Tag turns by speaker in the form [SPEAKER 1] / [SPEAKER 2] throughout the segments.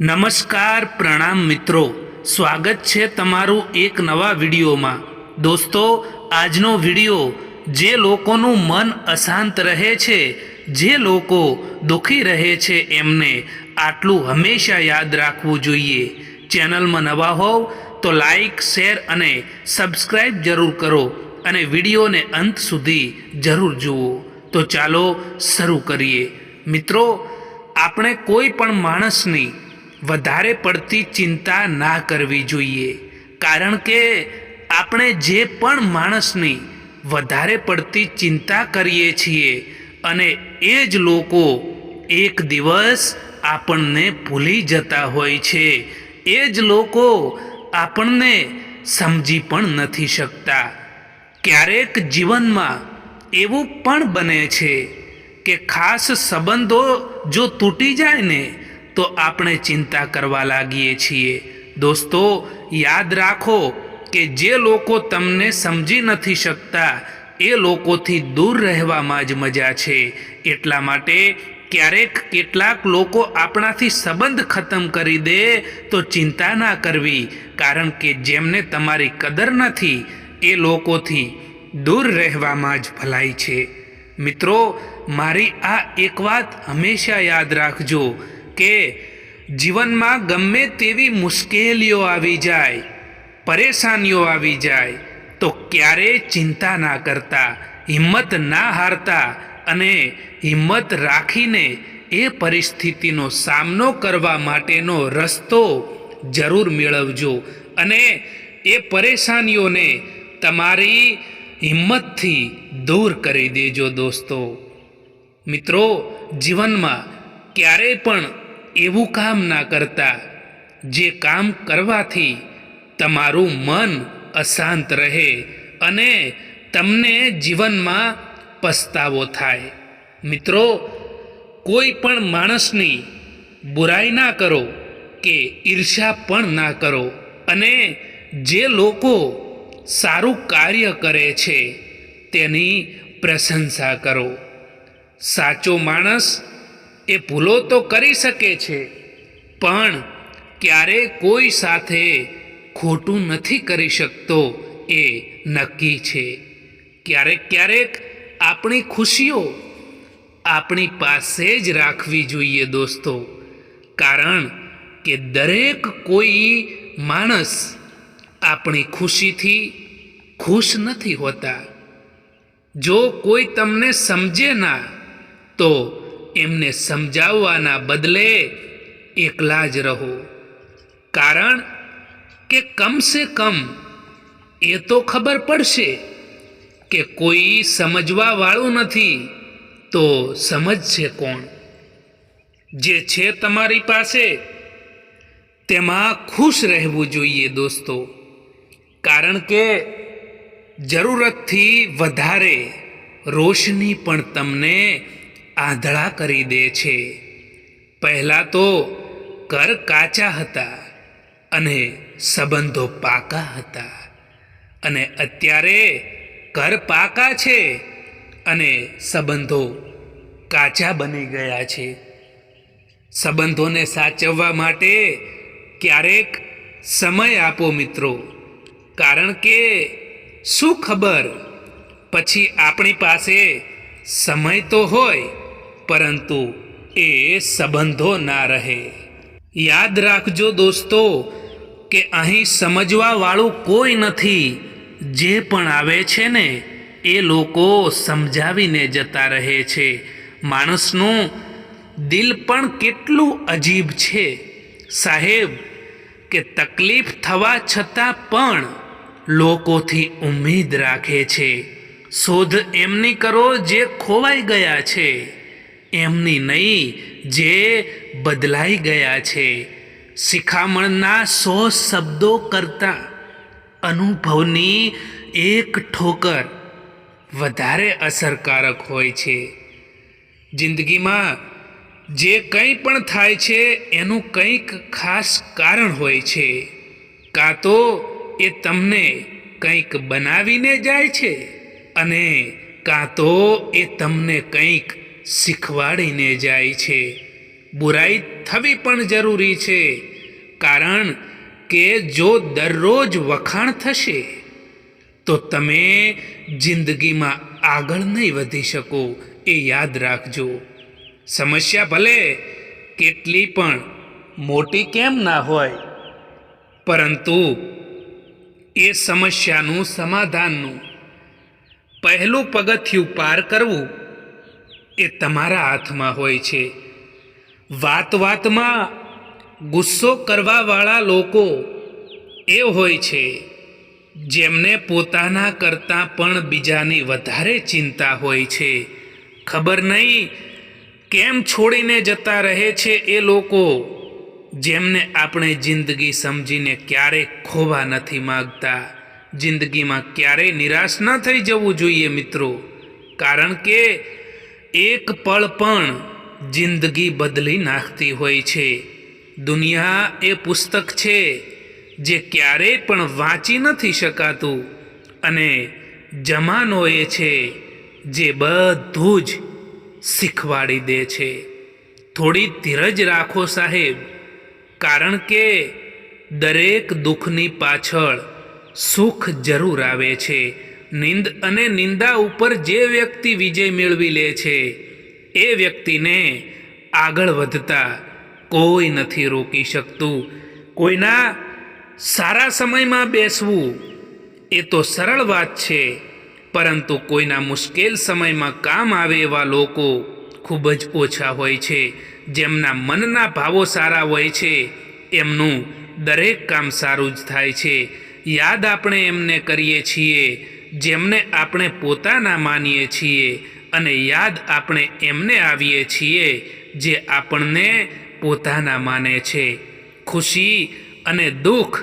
[SPEAKER 1] નમસ્કાર પ્રણામ મિત્રો, સ્વાગત છે તમારું એક નવા વિડીયોમાં। દોસ્તો, આજનો વિડીયો જે લોકોનું મન અશાંત રહે છે, જે લોકો દુઃખી રહે છે, એમને આટલું હંમેશા યાદ રાખવું જોઈએ। ચેનલમાં નવા હોવ તો લાઈક, શેર અને સબસ્ક્રાઈબ જરૂર કરો અને વિડીયોને અંત સુધી જરૂર જુઓ। તો ચાલો શરૂ કરીએ। મિત્રો, આપણે કોઈ પણ માણસની વધારે પડતી ચિંતા ના કરવી જોઈએ, કારણ કે આપણે જે પણ માણસની વધારે પડતી ચિંતા કરીએ છીએ અને એ જ લોકો એક દિવસ આપણને ભૂલી જતા હોય છે, એ જ લોકો આપણને સમજી પણ નથી શકતા। ક્યારેક જીવનમાં એવું પણ બને છે કે ખાસ સંબંધો જો તૂટી જાય ને તો આપણે ચિંતા કરવા લાગીએ છીએ। દોસ્તો, યાદ રાખો કે જે લોકો તમને સમજી નથી શકતા એ લોકોથી દૂર રહેવામાં જ મજા છે। એટલા માટે ક્યારેક કેટલાક લોકો આપણાથી સંબંધ ખતમ કરી દે તો ચિંતા ના કરવી, કારણ કે જેમને તમારી કદર નથી એ લોકોથી દૂર રહેવામાં જ ભલાઈ છે। મિત્રો, મારી આ એક વાત હંમેશા યાદ રાખજો કે જીવનમાં ગમે તેવી મુશ્કેલીઓ આવી જાય, પરેશાનીઓ આવી જાય તો ક્યારેય ચિંતા ના કરતા, હિંમત ના હારતા અને હિંમત રાખીને એ પરિસ્થિતિનો સામનો કરવા માટેનો રસ્તો જરૂર મેળવજો અને એ પરેશાનીઓને તમારી હિંમતથી દૂર કરી દેજો। દોસ્તો મિત્રો, જીવનમાં ક્યારેય પણ એવું કામ ના કરતા જે કામ કરવાથી તમારું મન અશાંત રહે અને તમને જીવનમાં પસ્તાવો થાય। મિત્રો, કોઈ પણ માણસની બુરાઈ ના કરો કે ઈર્ષ્યા પણ ના કરો અને જે લોકો સારું કાર્ય કરે છે તેની પ્રશંસા કરો। સાચો માણસ એ ભૂલો તો કરી શકે છે, પણ ક્યારેય કોઈ સાથે ખોટું નથી કરી શકતો એ નક્કી છે। ક્યારેક ક્યારેક આપણી ખુશીઓ આપણી પાસે જ રાખવી જોઈએ દોસ્તો, કારણ કે દરેક કોઈ માણસ આપણી ખુશીથી ખુશ નથી હોતા। જો કોઈ તમને સમજે ના તો એમને સમજાવવાના બદલે એકલા જ રહો, કારણ કે કમસે કમ એ તો ખબર પડશે કે કોઈ સમજવા વાળું નથી તો સમજશે કોણ। જે છે તમારી પાસે તેમાં ખુશ રહેવું જોઈએ દોસ્તો, કારણ કે જરૂરતથી વધારે રોશની પણ તમને આંધળા કરી દે છે। પહેલાં તો ઘર કાચા હતા અને સંબંધો પાકા હતા, અને અત્યારે ઘર પાકા છે અને સંબંધો કાચા બની ગયા છે। સંબંધોને સાચવવા માટે ક્યારેક સમય આપો મિત્રો, કારણ કે શું ખબર પછી આપણી પાસે સમય તો હોય પરંતુ એ સંબંધો ના રહે। યાદ રાખજો દોસ્તો કે અહીં સમજવા વાળું કોઈ નથી, જે પણ આવે છે ને એ લોકો સમજાવીને જતા રહે છે। માણસનું દિલ પણ કેટલું અજીબ છે સાહેબ, કે તકલીફ થવા છતાં પણ લોકોથી ઉમ્મીદ રાખે છે। શોધ એમની કરો જે ખોવાઈ ગયા છે, એમની નહીં જે બદલાઈ ગયા છે। શિખામણના 100 શબ્દો કરતાં અનુભવની એક ઠોકર વધારે અસરકારક હોય છે। જિંદગીમાં જે કંઈ પણ થાય છે એનું કંઈક ખાસ કારણ હોય છે, કાં તો એ તમને કંઈક બનાવીને જાય છે અને કાં તો એ તમને કંઈક શીખવાડીને જાય છે। બુરાઈ થવી પણ જરૂરી છે, કારણ કે જો દરરોજ વખાણ થશે તો તમે જિંદગીમાં આગળ નહીં વધી શકો. એ યાદ રાખજો. સમસ્યા ભલે કેટલી પણ મોટી કેમ ના હોય, પરંતુ એ સમસ્યાનું સમાધાનનું પહેલું પગથિયું પાર કરવું એ તમારા હાથમાં હોય છે. વાત વાતમાં ગુસ્સો કરવાવાળા લોકો એ હોય છે જેમને પોતાના કરતાં પણ બીજાની વધારે ચિંતા હોય છે. ખબર નહીં કેમ છોડીને જતા રહે છે એ લોકો, જેમને આપણે જિંદગી સમજીને ક્યારેય ખોવા નથી માગતા. જિંદગીમાં ક્યારેય નિરાશ ન થઈ જવું જોઈએ મિત્રો, કારણ કે એક પળ પણ જિંદગી બદલી નાખતી હોય છે. દુનિયા એ પુસ્તક છે જે ક્યારેય પણ વાંચી નથી શકાતું, અને જમાનો એ છે જે બધું જ શીખવાડી દે છે. થોડી ધીરજ રાખો સાહેબ, કારણ કે દરેક દુઃખની પાછળ સુખ જરૂર આવે છે. નિંદ અને નિંદા ઉપર જે વ્યક્તિ વિજય મેળવી લે છે એ વ્યક્તિને આગળ વધતા કોઈ નથી રોકી શકતું. કોઈના સારા સમયમાં બેસવું એ તો સરળ વાત છે, પરંતુ કોઈના મુશ્કેલ સમયમાં કામ આવે એવા લોકો ખૂબ જ ઓછા હોય છે. જેમના મનના ભાવો સારા હોય છે એમનું દરેક કામ સારું જ થાય છે. યાદ આપણે એમને કરીએ છીએ જેમને આપણે પોતાના માનીએ છીએ, અને યાદ આપણે એમને આવીએ છીએ જે આપણને પોતાના માને છે. ખુશી અને દુઃખ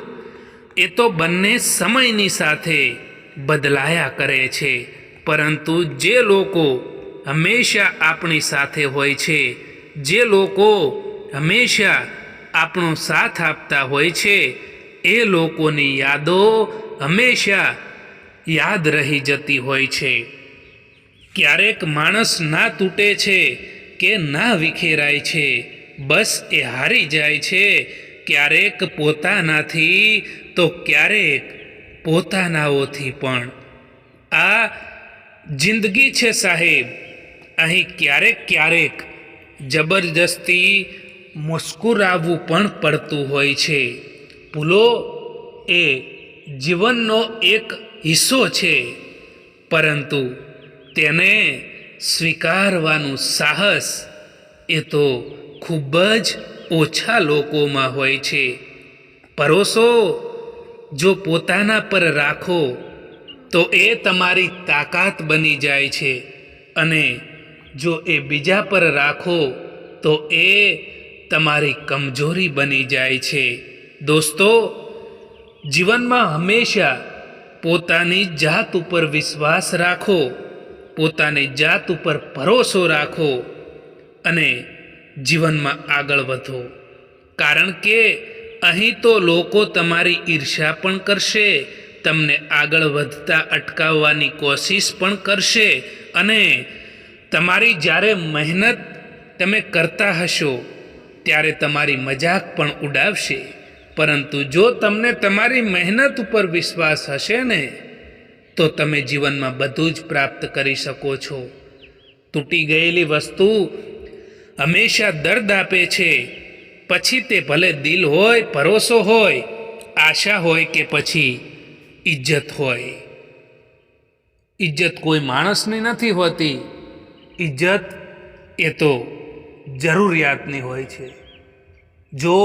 [SPEAKER 1] એ તો બંને સમયની સાથે બદલાયા કરે છે, પરંતુ જે લોકો હંમેશા આપણી સાથે હોય છે, જે લોકો હંમેશા આપણો સાથ આપતા હોય છે, એ લોકોની યાદો હંમેશા યાદ રહી જતી હોય છે. ક્યારેક માણસ ના તૂટે છે કે ના વિખેરાય છે, બસ એ હારી જાય છે. ક્યારેક પોતાનાથી તો ક્યારેક પોતાનાઓથી પણ. આ જિંદગી છે સાહેબ. અહીં ક્યારેક ક્યારેક જબરજસ્તી મુસ્કુરાવવું પણ પડતું હોય છે. ભૂલો એ જીવનનો એક હિસ્સો છે, પરંતુ તેને સ્વીકારવાનું સાહસ એ તો ખૂબ જ ઓછા લોકોમાં હોય છે. ભરોસો જો પોતાના પર રાખો તો એ તમારી તાકાત બની જાય છે, અને જો એ બીજા પર રાખો તો એ તમારી કમજોરી બની જાય છે. દોસ્તો, જીવનમાં હંમેશા પોતાની જાત ઉપર વિશ્વાસ રાખો, પોતાની જાત ઉપર ભરોસો રાખો અને જીવનમાં આગળ વધો. કારણ કે અહીં તો લોકો તમારી ઈર્ષ્યા પણ કરશે, તમને આગળ વધતા અટકાવવાની કોશિશ પણ કરશે, અને તમારી જ્યારે મહેનત તમે કરતા હશો ત્યારે તમારી મજાક પણ ઉડાવશે. પરંતુ જો તમને તમારી મહેનત ઉપર વિશ્વાસ હશે ને, તો તમે જીવનમાં બધું જ પ્રાપ્ત કરી શકો છો. તૂટી ગયેલી વસ્તુ હંમેશા દર્દ આપે છે, પછી તે ભલે દિલ હોય, ભરોસો હોય, આશા હોય કે પછી ઇજ્જત હોય. ઇજ્જત કોઈ માણસની નથી હોતી, ઇજ્જત એ તો જરૂરિયાતની હોય છે. જો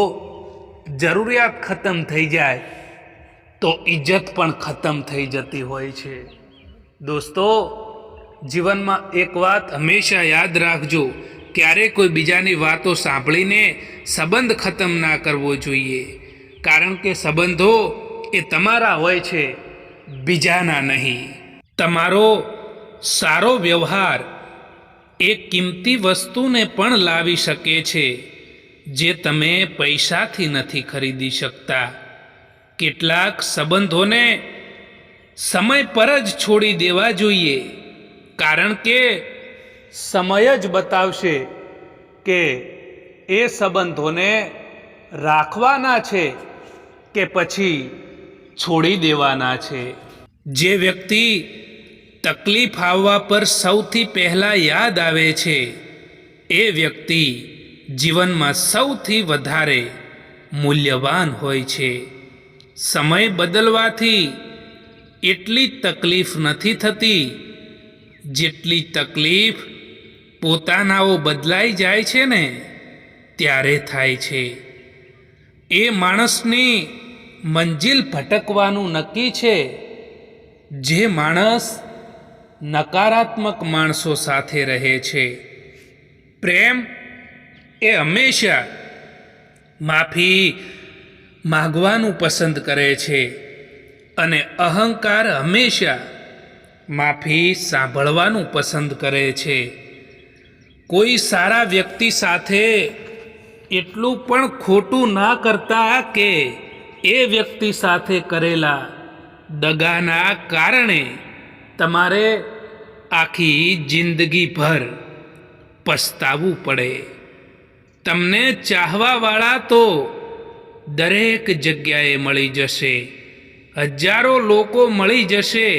[SPEAKER 1] જરૂરિયાત ખતમ થઈ જાય તો ઇજ્જત પણ ખતમ થઈ જતી હોય છે. દોસ્તો, જીવનમાં એક વાત હંમેશા યાદ રાખજો, ક્યારેય કોઈ બીજાની વાતો સાંભળીને સંબંધ ખતમ ના કરવો જોઈએ, કારણ કે સંબંધો એ તમારા હોય છે, બીજાના નહીં. તમારો સારો વ્યવહાર એ કિંમતી વસ્તુને પણ લાવી શકે છે જે તમે પૈસાથી નથી ખરીદી શકતા. કેટલાક સંબંધોને સમય પર જ છોડી દેવા જોઈએ, કારણ કે સમય જ બતાવશે કે એ સંબંધોને રાખવાના છે કે પછી છોડી દેવાના છે? જે વ્યક્તિ તકલીફ આવવા પર સૌથી પહેલાં યાદ આવે છે એ વ્યક્તિ જીવનમાં સૌથી વધારે મૂલ્યવાન હોય છે. સમય બદલવાથી એટલી તકલીફ નથી થતી જેટલી તકલીફ પોતાનાઓ બદલાઈ જાય છે ને ત્યારે થાય છે. એ માણસની મંજિલ ભટકવાનું નક્કી છે જે માણસ નકારાત્મક માણસો સાથે રહે છે. પ્રેમ એ હંમેશા માફી માગવાનું પસંદ કરે છે અને અહંકાર હંમેશા માફી સાંભળવાનું પસંદ કરે છે. કોઈ સારા વ્યક્તિ સાથે એટલું પણ ખોટું ના કરતા કે એ વ્યક્તિ સાથે કરેલા દગાના કારણે તમારે આખી જિંદગીભર પસ્તાવવું પડે. તમને ચાહવાવાળા તો દરેક જગ્યાએ મળી જશે, હજારો લોકો મળી જશે,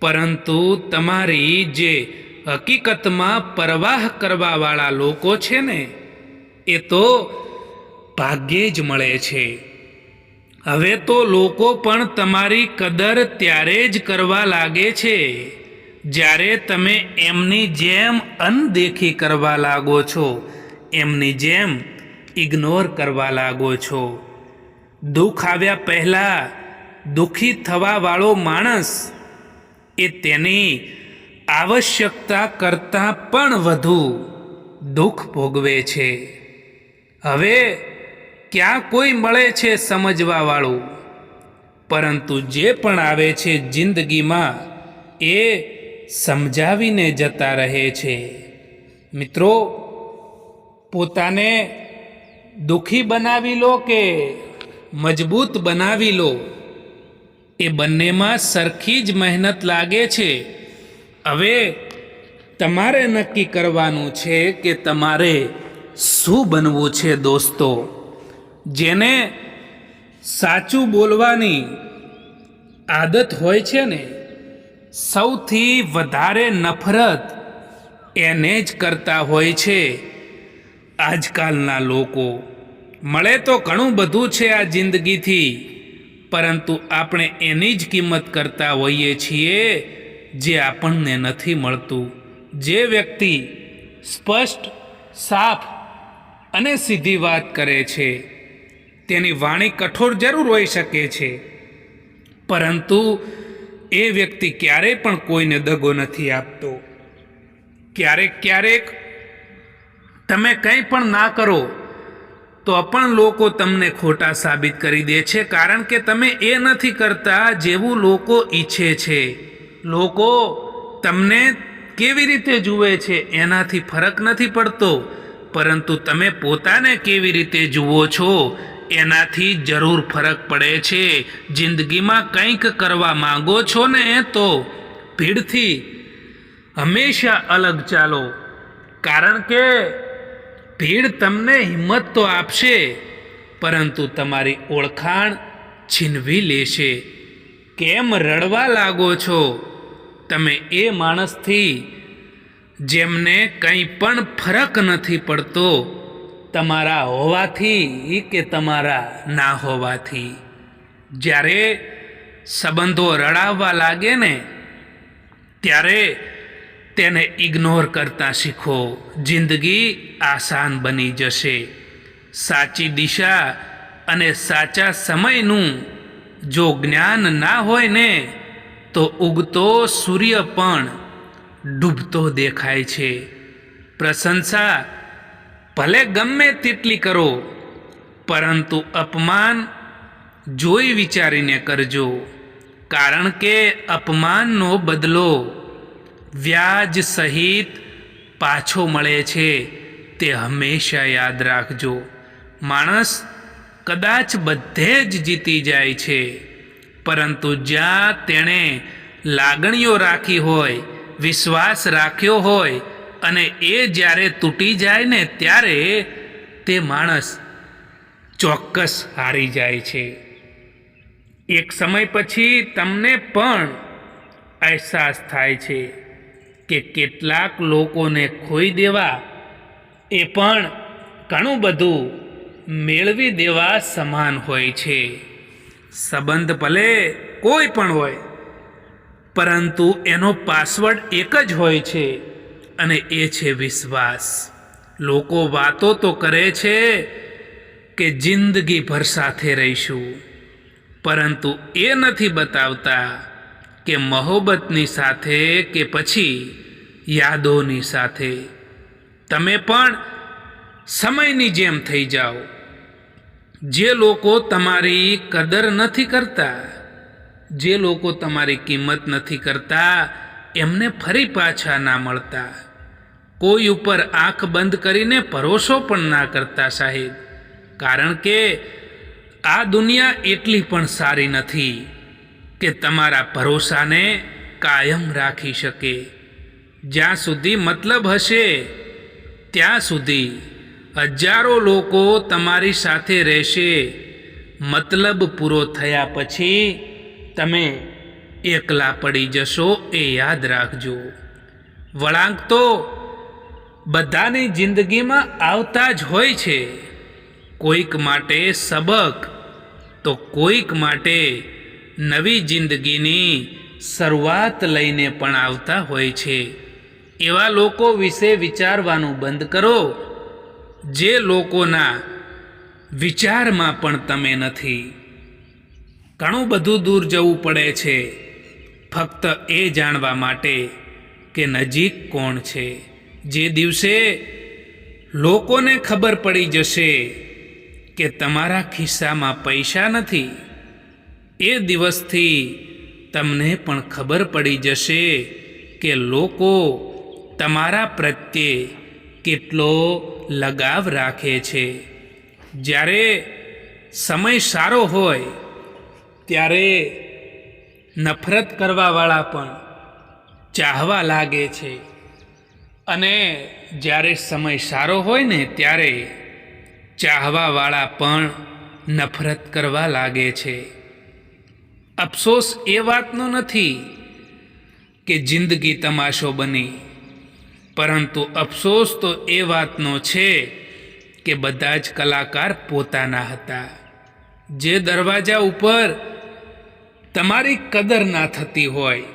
[SPEAKER 1] પરંતુ તમારી જે હકીકતમાં પરવાહ કરવાવાળા લોકો છે ને એ તો ભાગ્યે જ મળે છે. હવે તો લોકો પણ તમારી કદર ત્યારે જ કરવા લાગે છે જ્યારે તમે એમની જેમ અનદેખી કરવા લાગો છો, એમની જેમ ઇગ્નોર કરવા લાગો છો. દુઃખ આવ્યા પહેલાં દુઃખી થવાવાળો માણસ એ તેની આવશ્યકતા કરતાં પણ વધુ દુઃખ ભોગવે છે. હવે ક્યાં કોઈ મળે છે સમજવાવાળું? પરંતુ જે પણ આવે છે જિંદગીમાં એ સમજાવીને જતા રહે છે. મિત્રો, પોતાને દુઃખી બનાવી લો કે મજબૂત બનાવી લો, એ બંનેમાં સરખી જ મહેનત લાગે છે. હવે તમારે નક્કી કરવાનું છે કે તમારે શું બનવું છે. દોસ્તો, જેને સાચું બોલવાની આદત હોય છે ને સૌથી વધારે નફરત એને જ કરતા હોય છે આજકાલના લોકો. મળે તો ઘણું બધું છે આ જિંદગીથી, પરંતુ આપણે એની જ કિંમત કરતા હોઈએ છીએ જે આપણને નથી મળતું. જે વ્યક્તિ સ્પષ્ટ, સાફ અને સીધી વાત કરે છે તેની વાણી કઠોર જરૂર હોઈ શકે છે, પરંતુ એ વ્યક્તિ ક્યારેય પણ કોઈને દગો નથી આપતો. ક્યારેક તમે કંઈ પણ ના કરો તો પણ લોકો તમને ખોટા સાબિત કરી દે છે, કારણ કે તમે એ નથી કરતા જેવું લોકો ઈચ્છે છે. લોકો તમને કેવી રીતે જુએ છે એનાથી ફરક નથી પડતો, પરંતુ તમે પોતાને કેવી રીતે જુઓ છો એનાથી જરૂર ફરક પડે છે. જિંદગીમાં કંઈક કરવા માંગો છો ને તો ભીડથી હંમેશા અલગ ચાલો, કારણ કે ભીડ તમને હિંમત તો આપશે પરંતુ તમારી ઓળખાણ છીનવી લેશે. કેમ રડવા લાગો છો? તમે એ માણસથી જેમને કંઈ પણ ફરક નથી પડતો તમારા હોવાથી કે તમારા ના હોવાથી. જ્યારે સંબંધો રડાવવા લાગે ને ત્યારે તેને ઇગ્નોર કરતા શીખો. જિંદગી આસાન બની જશે. સાચી દિશા અને સાચા સમયનું જો જ્ઞાન ના હોય ને તો ઉગતો સૂર્ય પણ ડૂબતો દેખાય છે. પ્રશંસા ભલે ગમે તેટલી કરો, પરંતુ અપમાન જોઈ વિચારીને કરજો, કારણ કે અપમાનનો બદલો વ્યાજ સહિત પાછો મળે છે. તે હંમેશા યાદ રાખજો. માણસ કદાચ બધે જ જીતી જાય છે, પરંતુ જ્યાં તેણે લાગણીઓ રાખી હોય, વિશ્વાસ રાખ્યો હોય અને એ જ્યારે તૂટી જાય ને ત્યારે તે માણસ ચોક્કસ હારી જાય છે. એક સમય પછી તમને પણ અહેસાસ થાય છે કે કેટલાક લોકોને ખોઈ દેવા એ પણ ઘણું બધું મેળવી દેવા સમાન હોય છે. સંબંધ ભલે કોઈ પણ હોય, પરંતુ એનો પાસવર્ડ એક જ હોય છે, અને એ છે વિશ્વાસ. લોકો વાતો તો કરે છે કે જિંદગીભર સાથે રહીશું, પરંતુ એ નથી બતાવતા કે મોહબ્બતની સાથે કે પછી યાદોની સાથે. તમે પણ સમયની જેમ થઈ જાઓ. જે લોકો તમારી કદર નથી કરતા, જે લોકો તમારી કિંમત નથી કરતા, એમને ફરી પાછા ના મળતા. કોઈ ઉપર આંખ બંધ કરીને ભરોસો પણ ના કરતા સાહેબ, કારણ કે આ દુનિયા એટલી પણ સારી નથી કે તમારા ભરોસાને કાયમ રાખી શકે. જ્યાં સુધી મતલબ હશે ત્યાં સુધી હજારો લોકો તમારી સાથે રહેશે. મતલબ પૂરો થયા પછી તમે એકલા પડી જશો, એ યાદ રાખજો. વળાંક તો બધાની જિંદગીમાં આવતા જ હોય છે. કોઈક માટે સબક તો કોઈક માટે નવી જિંદગીની શરૂઆત લઈને પણ આવતા હોય છે. એવા લોકો વિશે વિચારવાનું બંધ કરો જે લોકોના વિચારમાં પણ તમે નથી. ઘણું બધું દૂર જવું પડે છે ફક્ત એ જાણવા માટે કે નજીક કોણ છે. જે દિવસે લોકોને ખબર પડી જશે કે તમારા ખિસ્સામાં પૈસા નથી, એ દિવસથી તમને પણ ખબર પડી જશે કે લોકો તમારા પ્રત્યે કેટલો લગાવ રાખે છે. જ્યારે સમય સારો હોય ત્યારે નફરત કરવાવાળા પણ ચાહવા લાગે છે, અને જ્યારે સમય સારો હોય ને ત્યારે ચાહવાવાળા પણ નફરત કરવા લાગે છે. અફસોસ એ વાતનો નથી કે જિંદગી તમાશો બની, પરંતુ અફસોસ તો એ વાતનો છે કે બધા જ કલાકાર પોતાના હતા. જે દરવાજા ઉપર તમારી કદર ના થતી હોય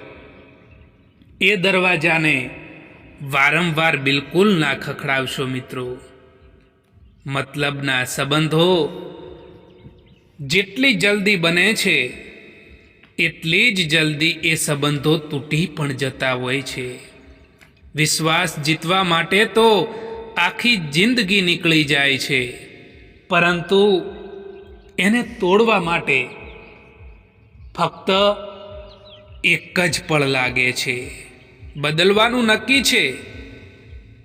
[SPEAKER 1] એ દરવાજાને વારંવાર બિલકુલ ના ખખડાવશો મિત્રો. મતલબના સંબંધો જેટલી જલ્દી બને છે એટલી જ જલ્દી એ સંબંધો તૂટી પણ જતા હોય છે. વિશ્વાસ જીતવા માટે તો આખી જિંદગી નીકળી જાય છે, પરંતુ એને તોડવા માટે ફક્ત એક જ પળ લાગે છે. બદલવાનું નક્કી છે.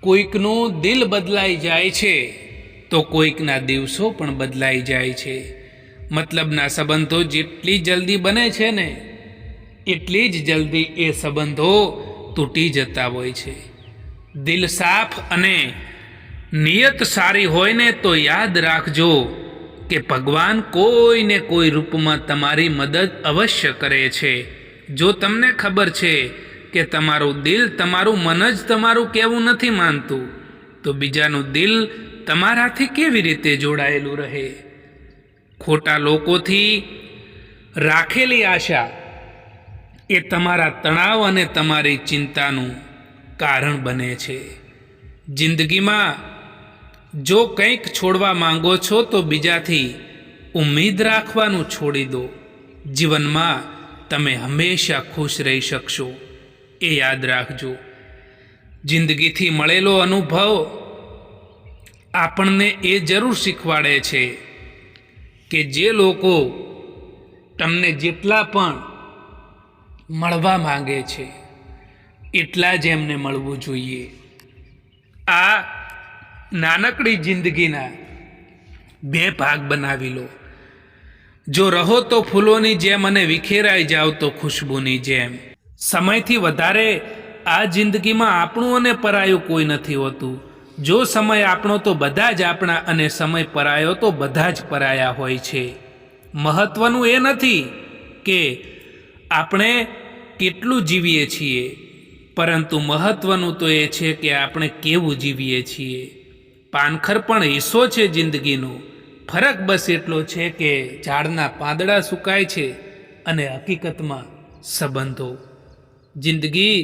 [SPEAKER 1] કોઈકનું દિલ બદલાઈ જાય છે તો કોઈકના દિવસો પણ બદલાઈ જાય છે. મતલબના સંબંધો જેટલી જલ્દી બને છે ને એટલી જ જલ્દી એ સંબંધો તૂટી જતા હોય છે. દિલ સાફ અને નિયત સારી હોય ને તો યાદ રાખજો કે ભગવાન કોઈને કોઈ રૂપમાં તમારી મદદ અવશ્ય કરે છે. જો તમને ખબર છે કે તમારું દિલ, તમારું મન જ તમારું કહેવું નથી માનતું, તો બીજાનું દિલ તમારાથી કેવી રીતે જોડાયેલું રહે? ખોટા લોકોથી રાખેલી આશા એ તમારા તણાવ અને તમારી ચિંતાનું કારણ બને છે. જિંદગીમાં જો કંઈક છોડવા માંગો છો તો બીજાથી ઉમ્મીદ રાખવાનું છોડી દો. જીવનમાં તમે હંમેશા ખુશ રહી શકશો, એ યાદ રાખજો. જિંદગીથી મળેલો અનુભવ આપણને એ જરૂર શીખવાડે છે કે જે લોકો તમને જેટલા પણ મળવા માંગે છે એટલા જ એમને મળવું જોઈએ. આ નાનકડી જિંદગીના બે ભાગ બનાવી લો. જો રહો તો ફૂલોની જેમ અને વિખેરાઈ જાવ તો ખુશ્બુની જેમ. સમયથી વધારે આ જિંદગીમાં આપણું અને પરાયું કોઈ નથી હોતું. જો સમય આપણો તો બધા જ આપણા, અને સમય પરાયો તો બધા જ પરાયા હોય છે. મહત્વનું એ નથી કે આપણે કેટલું જીવીએ છીએ, પરંતુ મહત્વનું તો એ છે કે આપણે કેવું જીવીએ છીએ. પાનખર પણ હિસ્સો છે જિંદગીનો. ફરક બસ એટલો છે કે ઝાડના પાંદડા સુકાય છે અને હકીકતમાં સંબંધો. જિંદગી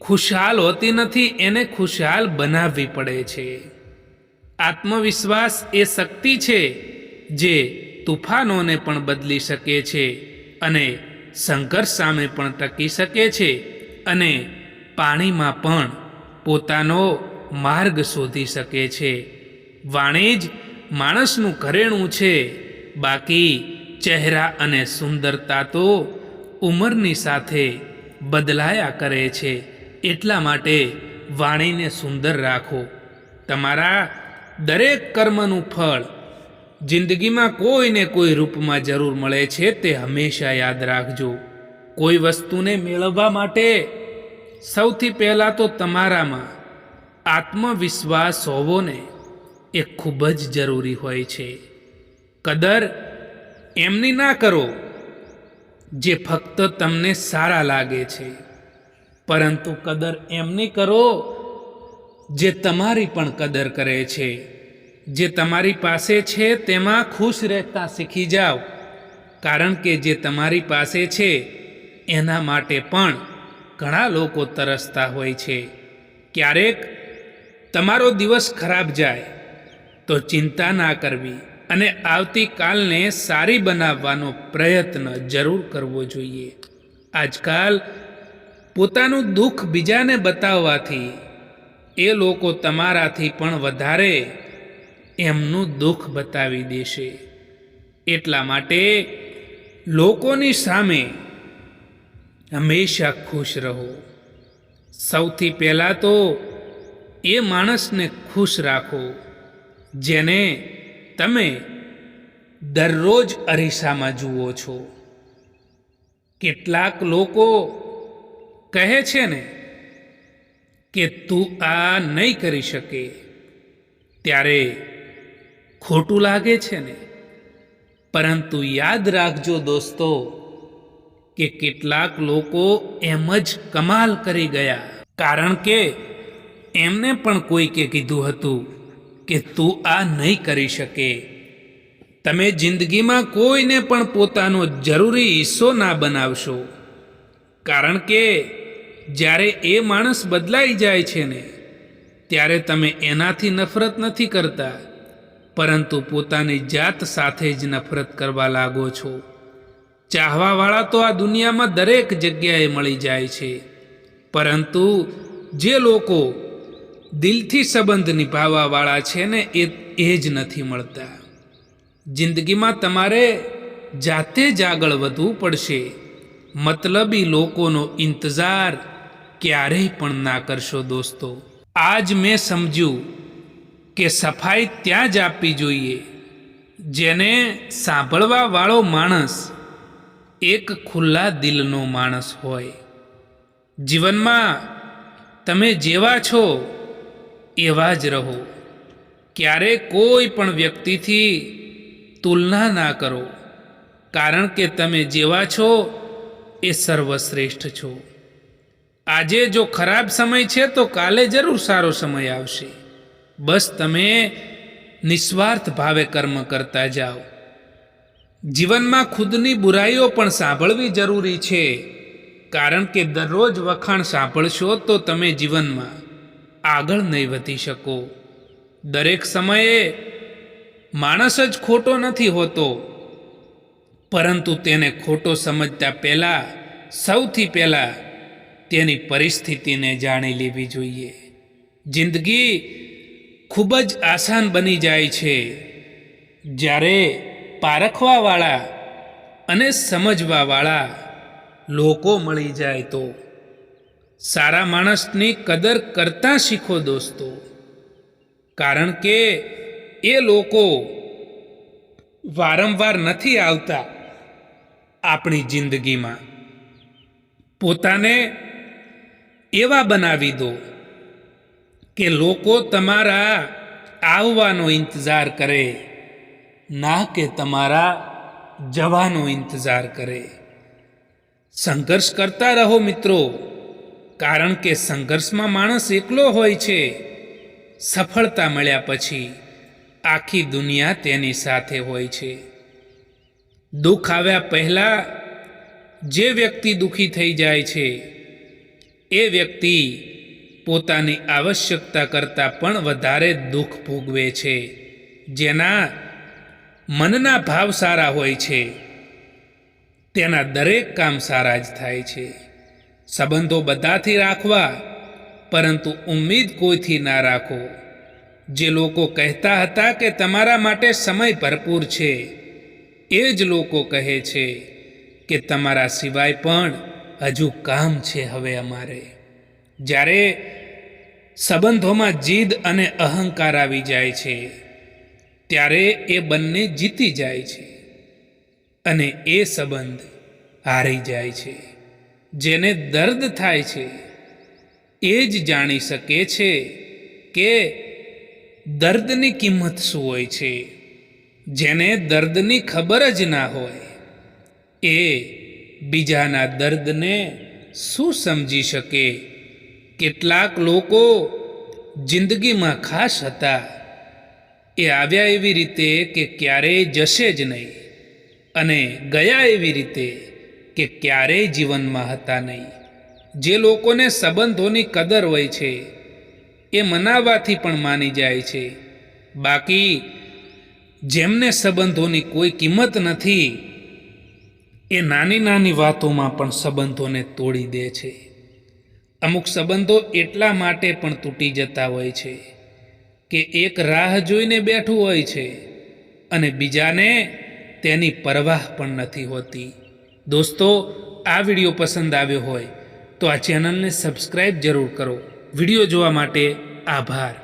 [SPEAKER 1] ખુશહાલ હોતી નથી, એને ખુશહાલ બનાવવી પડે છે. આત્મવિશ્વાસ એ શક્તિ છે જે તુફાનોને પણ બદલી શકે છે, અને સંઘર્ષ સામે પણ ટકી શકે છે, અને પાણીમાં પણ પોતાનો માર્ગ શોધી શકે છે. વાણી જ માણસનું ઘરેણું છે, બાકી ચહેરા અને સુંદરતા તો ઉંમરની સાથે બદલાયા કરે છે. એટલા માટે વાણીને સુંદર રાખો. તમારા દરેક કર્મનું ફળ જિંદગીમાં કોઈને કોઈ રૂપમાં જરૂર મળે છે, તે હંમેશા યાદ રાખજો. કોઈ વસ્તુને મેળવવા માટે સૌથી પહેલાં તો તમારામાં આત્મવિશ્વાસ હોવો ને એ ખૂબ જ જરૂરી હોય છે. કદર એમની ના કરો જે ફક્ત તમને સારા લાગે છે, પરંતુ કદર એમની કરો જે તમારી પણ કદર કરે છે. જે તમારી પાસે છે તેમાં ખુશ રહેતા શીખી જાઓ, કારણ કે જે તમારી પાસે છે એના માટે પણ ઘણા લોકો તરસતા હોય છે. ક્યારેક તમારો દિવસ ખરાબ જાય તો ચિંતા ના કરવી, અને આવતીકાલને સારી બનાવવાનો પ્રયત્ન જરૂર કરવો જોઈએ. આજકાલ પોતાનું દુઃખ બીજાને બતાવવાથી એ લોકો તમારાથી પણ વધારે એમનું દુઃખ બતાવી દેશે. એટલા માટે લોકોની સામે હંમેશા ખુશ રહો. સૌથી પહેલાં તો એ માણસને ખુશ રાખો જેને તમે દરરોજ અરીસામાં જુઓ છો. કેટલાક લોકો કહે છે ને કે તું આ નહીં કરી શકે, ત્યારે ખોટું લાગે છે ને, પરંતુ યાદ રાખજો દોસ્તો કે કેટલાક લોકો એમ જ કમાલ કરી ગયા, કારણ કે એમને પણ કોઈકે કીધું હતું કે તું આ નહીં કરી શકે. તમે જિંદગીમાં કોઈને પણ પોતાનો જરૂરી હિસ્સો ના બનાવશો, કારણ કે જ્યારે એ માણસ બદલાઈ જાય છે ને, ત્યારે તમે એનાથી નફરત નથી કરતા, પરંતુ પોતાની જાત સાથે જ નફરત કરવા લાગો છો. ચાહવાવાળા તો આ દુનિયામાં દરેક જગ્યાએ મળી જાય છે, પરંતુ જે લોકો દિલથી સંબંધ નિભાવવાવાળા છે ને એ જ નથી મળતા. જિંદગીમાં તમારે જાતે જ આગળ વધવું પડશે. મતલબી લોકોનો ઇંતજાર ક્યારેય પણ ના કરશો દોસ્તો. આજ મેં સમજ્યું કે સફાઈ ત્યાં જ આપવી જોઈએ જેને સાંભળવા વાળો માણસ એક ખુલ્લા દિલનો માણસ હોય. જીવનમાં તમે જેવા છો એવા જ રહો. ક્યારેય કોઈ પણ વ્યક્તિથી તુલના ના કરો, કારણ કે તમે જેવા છો એ સર્વશ્રેષ્ઠ છો. આજે જો ખરાબ સમય છે તો કાલે જરૂર સારો સમય આવશે. બસ તમે નિસ્વાર્થ ભાવે કર્મ કરતા જાઓ. જીવનમાં ખુદની બુરાઈઓ પણ સાંભળવી જરૂરી છે, કારણ કે દરરોજ વખાણ સાંભળશો તો તમે જીવનમાં આગળ નહીં વધી શકો. દરેક સમયે માણસ જ ખોટો નથી હોતો, પરંતુ તેને ખોટો સમજતા પહેલાં સૌથી પહેલાં તેની પરિસ્થિતિને જાણી લેવી જોઈએ. જિંદગી ખૂબ જ આસાન બની જાય છે જ્યારે પારખવાવાળા અને સમજવાવાળા લોકો મળી જાય તો. સારા માણસની કદર કરતાં શીખો દોસ્તો, કારણ કે એ લોકો વારંવાર નથી આવતા આપણી જિંદગીમાં. પોતાને એવા બનાવી દો કે લોકો તમારા આવવાનો ઇંતજાર કરે, ના કે તમારા જવાનો ઇંતજાર કરે. સંઘર્ષ કરતા રહો મિત્રો, કારણ કે સંઘર્ષમાં માણસ એકલો હોય છે. સફળતા મળ્યા પછી આખી દુનિયા તેની સાથે હોય છે. દુઃખ આવ્યા પહેલા જે વ્યક્તિ દુઃખી થઈ જાય છે એ વ્યક્તિ પોતાની આવશ્યકતા કરતાં પણ વધારે દુઃખ ભોગવે છે. જેના મનના ભાવ સારા હોય છે તેના દરેક કામ સારા જ થાય છે. સંબંધો બધાથી રાખવા, પરંતુ ઉમ્મીદ કોઈથી ના રાખો. જે લોકો કહેતા હતા કે તમારા માટે સમય ભરપૂર છે, એ જ લોકો કહે છે કે તમારા સિવાય પણ હજુ કામ છે હવે અમારે. જ્યારે સંબંધોમાં જીદ અને અહંકાર આવી જાય છે ત્યારે એ બંને જીતી જાય છે અને એ સંબંધ હારી જાય છે. જેને દર્દ થાય છે એ જ જાણી શકે છે કે દર્દની કિંમત શું હોય છે. જેને દર્દની ખબર જ ના હોય એ બીજાના દર્દને શું સમજી શકે. કેટલાક લોકો જિંદગીમાં ખાસ હતા, એ આવ્યા એવી રીતે કે ક્યારેય જશે જ નહીં, અને ગયા એવી રીતે કે ક્યારેય જીવનમાં હતા નહીં. જે લોકોને સંબંધોની કદર હોય છે એ મનાવવાથી પણ માની જાય છે. બાકી જેમને સંબંધોની કોઈ કિંમત નથી એ નાની નાની વાતોમાં પણ સંબંધોને તોડી દે છે. અમુક સંબંધો એટલા માટે પણ તૂટી જતા હોય છે કે એક રાહ જોઈને બેઠું હોય છે અને બીજાને તેની પરવાહ પણ નથી હોતી. દોસ્તો, આ વિડીયો પસંદ આવ્યો હોય તો આ ચેનલને સબસ્ક્રાઈબ જરૂર કરો. વિડીયો જોવા માટે આભાર.